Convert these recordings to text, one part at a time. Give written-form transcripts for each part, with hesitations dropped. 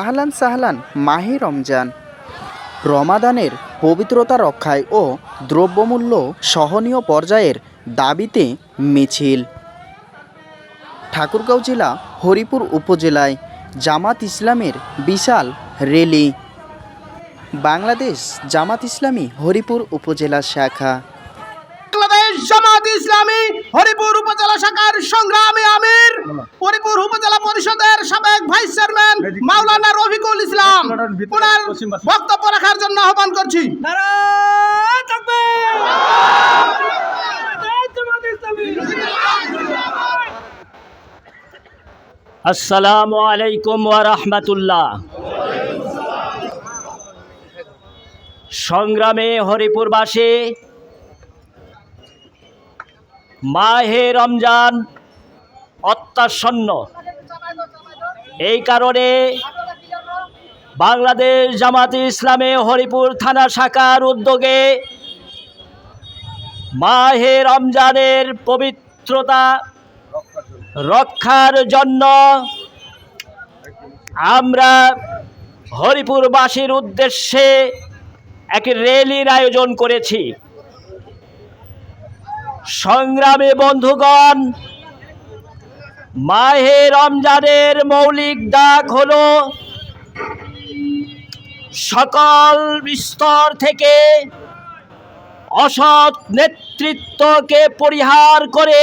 আহলান সাহলান মাহে রমজান। রমাদানের পবিত্রতা রক্ষায় ও দ্রব্যমূল্য সহনীয় পর্যায়ের দাবিতে মিছিল। ঠাকুরগাঁও জেলা হরিপুর উপজেলায় জামাত ইসলামের বিশাল র্যালি। বাংলাদেশ জামাত ইসলামী হরিপুর উপজেলা শাখা। বাংলাদেশ জামাত ইসলামী হরিপুর উপজেলা শাখার সংগ্রামী আমির, হরিপুর উপজেলা পরিষদের সাবেক ভাইস চেয়ারম্যান মাওলানা রফিকুল ইসলাম ওনার বক্তব্য রাখার জন্য আহ্বান করছি। আসসালামু আলাইকুম ওয়া রাহমাতুল্লাহ। সংগ্রামে হরিপুরবাসী, মাহে রমজান অত্যাসন্ন। এই কারণে বাংলাদেশ জামাতে ইসলামে হরিপুর থানা শাখার উদ্যোগে মাহে রমজানের পবিত্রতা রক্ষার জন্য আমরা হরিপুরবাসীর উদ্দেশ্যে এক র্যালির আয়োজন করেছি। সংগ্রামী বন্ধুগণ, মাহে রমজানের মৌলিক ডাক হলো সকল স্তর থেকে অসৎ নেতৃত্বকে পরিহার করে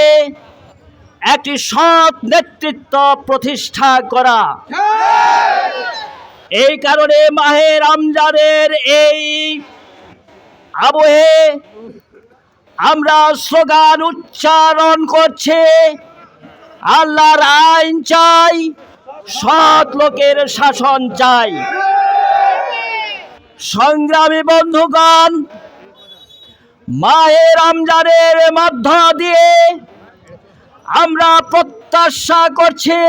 একটি সৎ নেতৃত্ব প্রতিষ্ঠা করা। এই কারণে মাহে রমজানের এই আবহে আমরা স্লোগান উচ্চারণ করছি, আল্লাহর আইন চাই, সৎ লোকের শাসন চাই। সংগ্রামী বন্ধুগণ, মাহে রমজানের মধ্য দিয়ে আমরা প্রত্যাশা করছি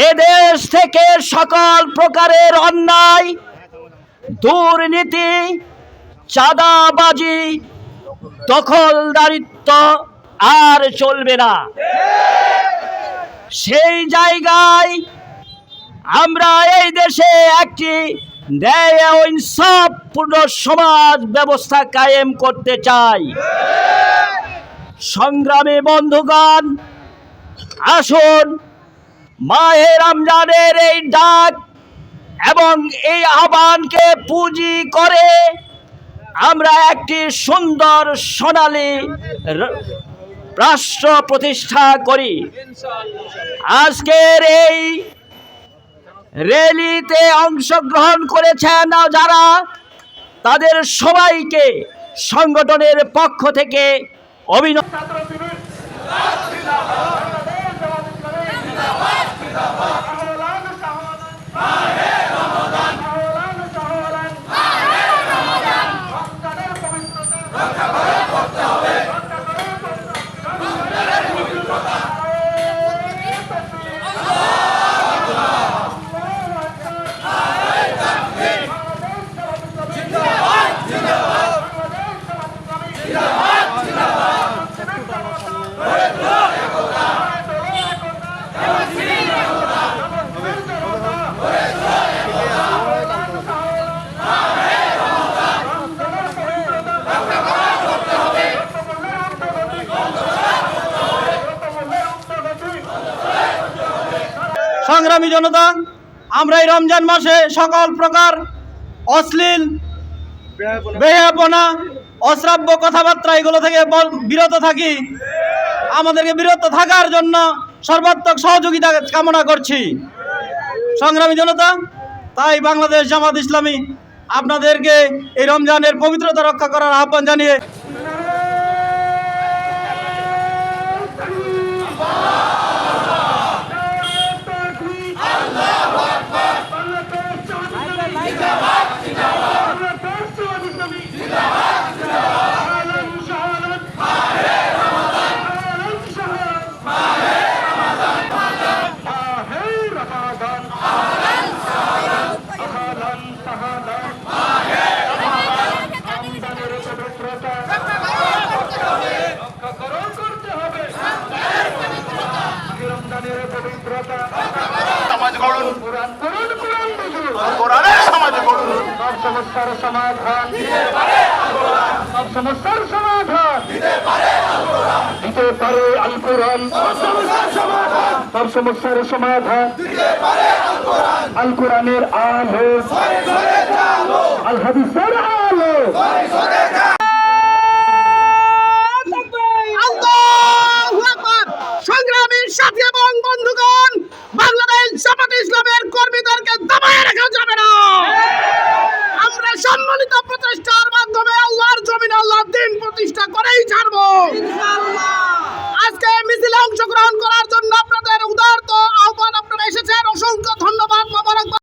এদেশ থেকে সকল প্রকারের অন্যায়, দুর্নীতি, চাঁদাবাজি, দখলদারিত্ব আর চলবে না। সেই জায়গায় আমরা এই দেশে একটি ন্যায় ও ইনসাফপূর্ণ সমাজ ব্যবস্থা কায়েম করতে চাই। সংগ্রামী বন্ধুগণ, আসুন মাহে রমজানের এই ডাক এবং এই আহ্বানকে পুঁজি করে আমরা একটি সুন্দর সোনালী রাষ্ট্র প্রতিষ্ঠা করি। আজকের এই র্যালিতে অংশগ্রহণ করেছেন যারা, তাদের সবাইকে সংগঠনের পক্ষ থেকে অভিনন্দন। সংগ্রামী জনতা, আমরা এই রমজান মাসে সকল প্রকার অশ্লীল, বেহায়াপনা, অশ্রাব্য কথাবার্তা এগুলো থেকে বিরত থাকি। আমাদেরকে বিরত থাকার জন্য সর্বাত্মক সহযোগিতা কামনা করছি। সংগ্রামী জনতা, তাই বাংলাদেশ জামাত ইসলামী আপনাদেরকে এই রমজানের পবিত্রতা রক্ষা করার আহ্বান জানিয়ে সমাজ গঠন সমস্যার সমাধান সব সমস্যার সমাধান দিতে পারে আল কোরআন সব সমস্যার সমাধান আল কোরআনের আলো আল হাদিসের আলো সংগ্রামীর সাথী এবং বন্ধুগণ, বাংলাদেশ জামাত ইসলামের কর্মীদের